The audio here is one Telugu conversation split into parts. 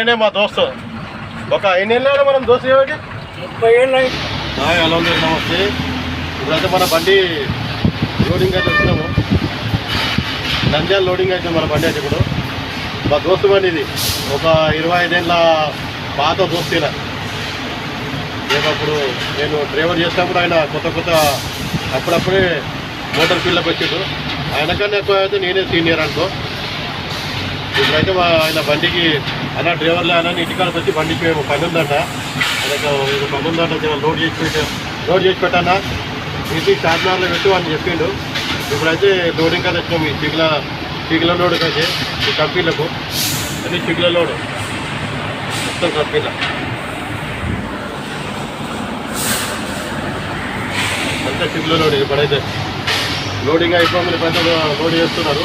ఈయననే మా దోస్తు. ఒక 5 ఏళ్ళ మనం దోస్తు ఏమిటి 30 ఏళ్ళు. ఎలా ఉంది? నమస్తే. ఇప్పుడైతే మన బండి లోడింగ్ అయితే వచ్చినాము. నంద్యాల లోడింగ్ అయితే మన బండి అయితే ఇప్పుడు మా దోస్తు బండి ఇది. ఒక 25 ఏళ్ళ పాత దోస్తీన. అప్పుడు నేను డ్రైవర్ చేసినప్పుడు ఆయన కొత్త అప్పుడప్పుడే మోటార్ ఫీల్డ్లోకి వచ్చాడు. ఆయనకన్నా ఎక్కువ అయితే నేనే సీనియర్ అనుకో. ఇప్పుడైతే ఆయన బండికి అలా డ్రైవర్లే అలా ఇంటికాడికి వచ్చి బండికి పని ఉందంట. ఆయనకు పని ఉందంట, లోడ్ చేసి పెట్టానా ఇంటికి చార్మినార్లో పెట్టు అని చెప్పిండు. ఇప్పుడైతే లోడింగ్ కదా వచ్చినాం. ఈ చిగుల లోడుకి అయితే ఈ కంపెనీలకు అన్ని చిగుల లోడు మొత్తం కంపెనీలో అంతా చిగుల లోడు. ఇప్పుడైతే లోడింగ్ అయిపోయి పెద్ద లోడ్ చేస్తున్నారు.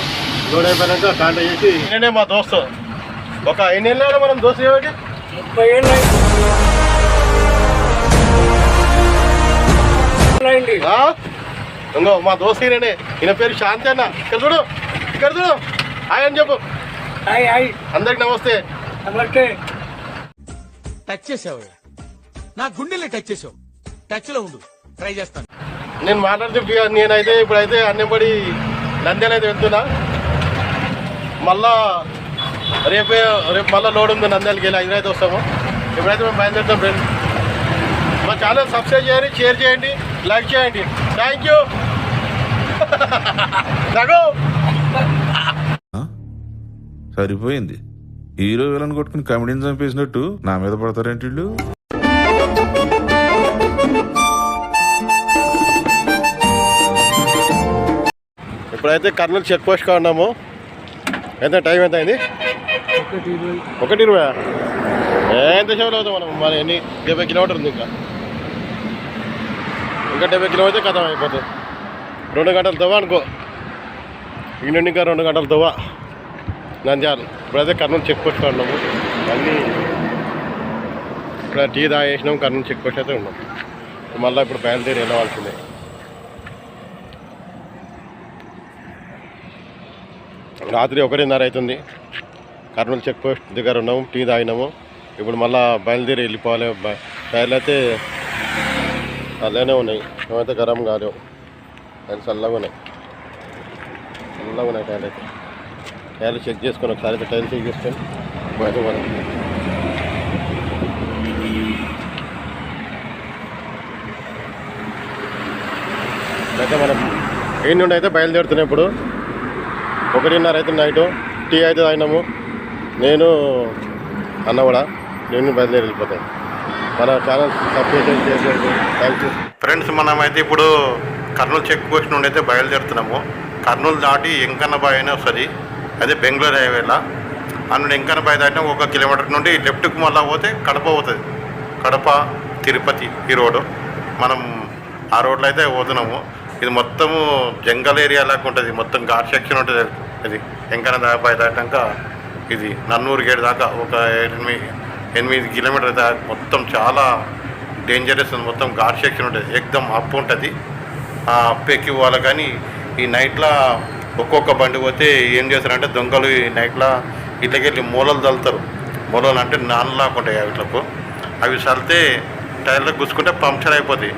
లోడ్ అయిపోయాక కాంటాక్ట్ చేసి ఈయననే మా దోస్తు. ఒక 5 ఏళ్ళ మనం దోస్తు ఏమిటి 30 ఏళ్ళు. ఇంకో మా దోస్తు ఈయననే. ఈయన పేరు శాంతి అన్న. ఇక్కడ చూడు హాయ్ అని చెప్పు. అందరికి నమస్తే. టచ్ చేసావు, నా గుండెల్ని టచ్ చేసావు. టచ్ లో ఉండు, ట్రై చేస్తాను. నేను మాట్లాడుతూ నేనైతే ఇప్పుడైతే అన్నెంబడి నంద్యాల అయితే వెళ్తున్నా. మళ్ళా రేపు మళ్ళీ లోడ్ ఉంది. నంద్యాలకి వెళ్ళి 5 అయితే వస్తాము. ఇప్పుడైతే మేము బయలుదేరుతాం ఫ్రెండ్. మా ఛానల్ సబ్స్క్రైబ్ చేయండి, షేర్ చేయండి, లైక్ చేయండి. Thank you. సరిపోయింది. హీరో విలన్ కొట్టుకుని కమెడీని చంపేసినట్టు నా మీద పడతారేంటి వీళ్ళు? ఇప్పుడైతే కర్నూలు చెక్ పోస్ట్ ఉన్నాము. ఎంత టైం ఎంత అయింది? 1:20. ఎంత సేవలు అవుతాం మనం? మరి 70 కిలోమీటర్లు ఉంది. ఇంకా 70 కిలోమీటర్ కథం అయిపోతుంది. 2 గంటల దవ్వ అనుకో. ఈ నుండి ఇంకా 2 గంటల దవ్వ నంద్యాల. ఇప్పుడైతే కర్నూలు చెక్ పోస్ట్ ఉన్నాము. అన్నీ ఇప్పుడు టీ తాగేసినాం. కర్నూలు చెక్ పోస్ట్ అయితే ఉన్నాం. మళ్ళీ ఇప్పుడు బయలుదేరి వెళ్ళవలసిందే. రాత్రి 1:30 అవుతుంది. కర్నూలు చెక్ పోస్ట్ దగ్గర ఉన్నాము. టీ తాగినాము. ఇప్పుడు మళ్ళీ బయలుదేరి వెళ్ళిపోవాలి. టైర్లు అయితే అలానే ఉన్నాయి. ఏమైతే గరం కాలేవు. టైర్లు చల్లగా ఉన్నాయి. టైర్లు అయితే. టైర్లు చెక్ చేసుకొని ఒకసారి అయితే టైర్లు చెక్ చేసుకొని బయట మనం అయితే మనం ఏ నుండి అయితే బయలుదేరుతున్నాం. ఇప్పుడు 1:30 అయితే నైటు. టీ అయితే తాగినాము. నేను అన్న కూడా నేను బయలుదేరి వెళ్ళిపోతాను. మన ఛానల్ సబ్స్క్రైబ్ చేయండి. Thank you friends. మనమైతే ఇప్పుడు కర్నూలు చెక్ పోస్ట్ నుండి అయితే బయలుదేరుతున్నాము. కర్నూలు దాటి ఎంకన్నబాయ్ అయినా వస్తుంది. అదే బెంగళూరు హైవేలా. అందులో ఎంకన్నబాయ్ దాటిన 1 కిలోమీటర్ నుండి లెఫ్ట్కి మళ్ళీ పోతే కడప పోతుంది. కడప తిరుపతి ఈ రోడ్డు. మనం ఆ రోడ్లో అయితే పోతున్నాము. ఇది మొత్తము జంగల్ ఏరియా లాగా ఉంటుంది. మొత్తం ఘాట్ సెక్షన్ ఉంటుంది. ఇది ఎంకన్నబాయ్ దాటాక ఇది నన్నూరు గేట్ దాకా ఒక 8 కిలోమీటర్ దాకా మొత్తం చాలా డేంజరస్. మొత్తం ఘాట్ సెక్షన్ ఉంటుంది. ఎక్దమ్ అప్ ఉంటుంది. ఆ అప్ ఎక్కి పోవాలి. కానీ ఈ నైట్లో ఒక్కొక్క బండి పోతే ఏం చేస్తారంటే దొంగలు ఈ నైట్లో ఇట్లకెళ్ళి మూలలు చల్లుతారు. మూలలు అంటే నాన్నలాగా ఉంటాయి వీటిలకు. అవి చల్లితే టైర్లకు గుచ్చుకుంటే పంక్చర్ అయిపోతాయి.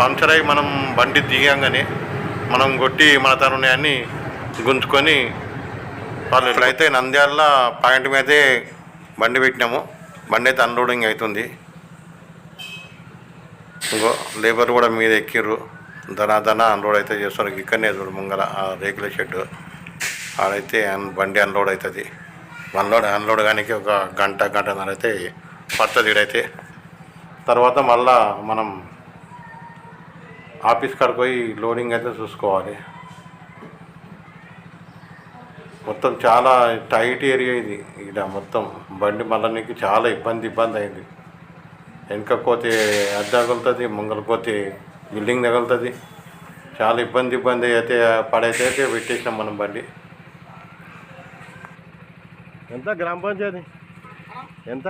పంక్చర్ అయ్యి మనం బండి దిగాగానే మనం కొట్టి మన తనున్నాయన్ని గుంజుకొని వాళ్ళు. ఇప్పుడైతే నంద్యాల పాయింట్ మీదే బండి పెట్టినాము. బండి అయితే అన్లోడింగ్ అవుతుంది. ఇంకో లేబర్ కూడా మీద ఎక్కిర్రు. ధన అన్లోడ్ అయితే చేస్తారు. ఇక్కడనే చూడు ముంగల ఆ రేకుల షెడ్ ఆడైతే బండి అన్లోడ్ అవుతుంది. అన్లోడ్ కానీ ఒక గంటన్నర అయితే పడుతుంది. ఇడైతే తర్వాత మళ్ళా మనం ఆఫీస్ కాడికి పోయి లోడింగ్ అయితే చూసుకోవాలి. మొత్తం చాలా టైట్ ఏరియా ఇది. ఇక్కడ మొత్తం బండి మళ్ళీ నీకు చాలా ఇబ్బంది అయింది. వెనక పోతే అది తగులుతుంది, ముంగలు పోతే బిల్డింగ్ తగులుతుంది. చాలా ఇబ్బంది అయితే పడైతే పెట్టేసినాం మనం బండి. ఎంత గ్రామ పంచాయతీ? ఎంత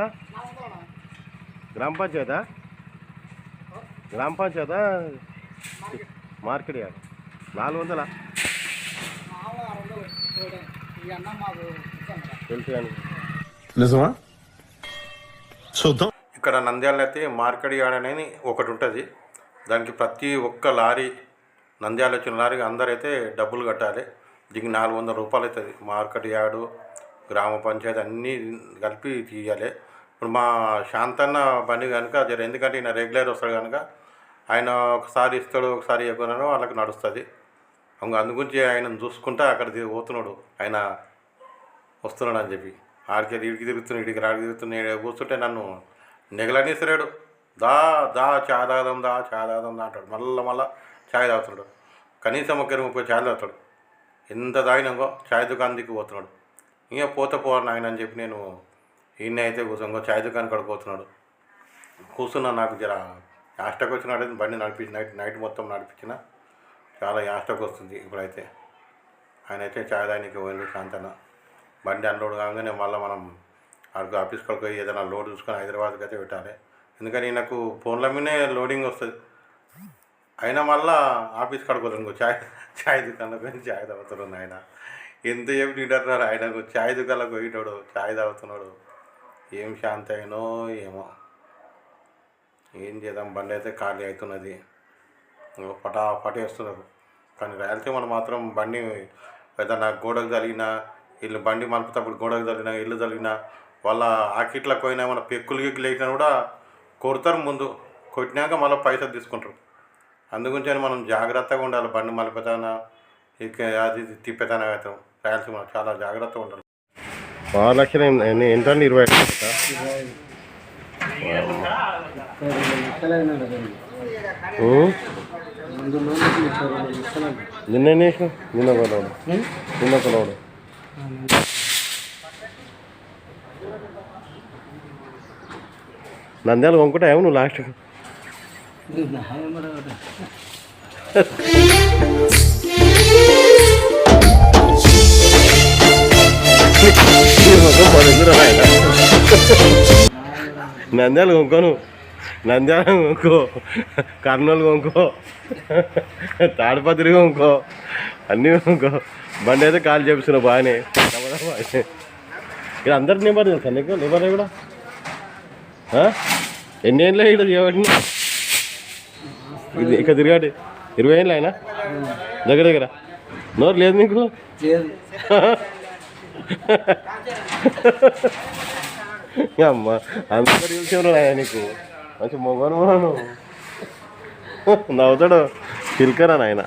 గ్రామ పంచాయతా? గ్రామ పంచాయతా మార్కెట్ యార్డ్ 400 తెలుసు కానీ నిజమా? చూద్దాం. ఇక్కడ నంద్యాల అయితే మార్కెట్ యార్డ్ అనేది ఒకటి ఉంటుంది. దానికి ప్రతి ఒక్క లారీ నంద్యాల వచ్చిన లారీకి అందరైతే డబ్బులు కట్టాలి. దీనికి 400 రూపాయలు అవుతుంది. మార్కెట్ యార్డు, గ్రామ పంచాయతీ అన్నీ కలిపి తీయాలి. ఇప్పుడు మా శాంతన్న బండి కనుక ఎందుకంటే ఈయన రెగ్యులర్ వస్తాడు కనుక ఆయన ఒకసారి ఇస్తాడు ఒకసారి ఇవ్వకున్నాను వాళ్ళకి నడుస్తుంది. అందుగురించి ఆయన చూసుకుంటా అక్కడ పోతున్నాడు, ఆయన వస్తున్నాడు అని చెప్పి ఆడికి ఇడికి తిరుగుతున్నాడు, ఇడికి రాడికి తిరుగుతున్నాడు. కూర్చుంటే నన్ను నెగలనిస్తలేడు. దా దా చాయ్ తాగదాం అంటాడు. మళ్ళా చాయ్ తాగుతున్నాడు. కనీసం 30 చాయ్ తాగుతాడు. ఎంత తాగినాకో చాయ్ దుకాణం దిక్కు పోతున్నాడు. ఇంకా పోవాలి ఆయన అని చెప్పి నేను ఈయన అయితే కూర్చో చాయ్ దుకాణం కాడికి పోతున్నాడు. కూర్చున్నా. నాకు జర యాస్టక్ వచ్చినాడు. బండి నైట్ మొత్తం నడిపించిన చాలా యాస్టక్ వస్తుంది. ఇప్పుడైతే ఆయన అయితే చాయ్ తాగడానికి పోయింది శాంతన. బండి అన్లోడ్ కాగానే మళ్ళీ మనం అక్కడికి ఆఫీస్ కాడికి పోయి ఏదైనా లోడ్ చూసుకొని హైదరాబాద్కి అయితే పెట్టాలి. ఎందుకని నాకు ఫోన్ల మీదే లోడింగ్ వస్తుంది. అయినా మళ్ళీ ఆఫీస్ కాడికి పోతాను. చాయ్ దుకాణంలో పోయి చాయ్ తాగుతున్నాడు. ఆయన ఎంత చెప్పి తింటున్నారు. ఆయనకు చాయ్ దుకాణంలోకి పోయినాడు, చాయ్ తాగుతున్నాడు. ఏం శాంతి అయినో ఏమో, ఏం చేద్దాం. బండి అయితే ఖాళీ అవుతున్నది. పటాపటి వేస్తున్నారు. కానీ రాయలసీమలో మాత్రం బండి ఏదైనా గోడకు తగిలినా, ఇల్లు బండి మలుపుతప్పుడు గోడకు తగిలినా, ఇల్లు తగిలినా, వాళ్ళ ఆకిట్లకు పోయినా మన పెక్కులు గిక్కులు వేసినా కూడా కొడతారు. ముందు కొట్టినాక మళ్ళీ పైసలు తీసుకుంటారు. అందుగురించి మనం జాగ్రత్తగా ఉండాలి. బండి మలుపుతానా ఇక అది తిప్పేతానా అవుతాం. రాయలసీమ చాలా జాగ్రత్తగా ఉండాలి. 6 లక్షలు ఎంత అండి? 20 లక్షలు. నిన్న వేసిన నిన్న కొలవడు నంద్యాల కొనుక్కుంటావు నువ్వు లాస్ట్ నంద్యాల కొనుక్కోను, నంద్యాల కొనుక్కో, కర్నూలు కొనుక్కో, తాడిపత్రి కొనుక్కో, అన్నీ కొనుక్కో. బండి అయితే కాల్ చేపిస్తున్నావు బాగానే. ఇక్కడ అందరి నెంబర్ తెలుసా నీకు? నెంబర్ కూడా ఎన్ని ఏళ్ళు ఇక్కడ చేయబట్టి ఇది ఇక్కడ తిరగాటి 20 ఏళ్ళు అయినా దగ్గర నోరు లేదు నీకు? అమ్మ అందరు తెలిసేవారు ఆయన నీకు. మంచి మొగను నవ్వుతాడు చిల్కరా నాయన.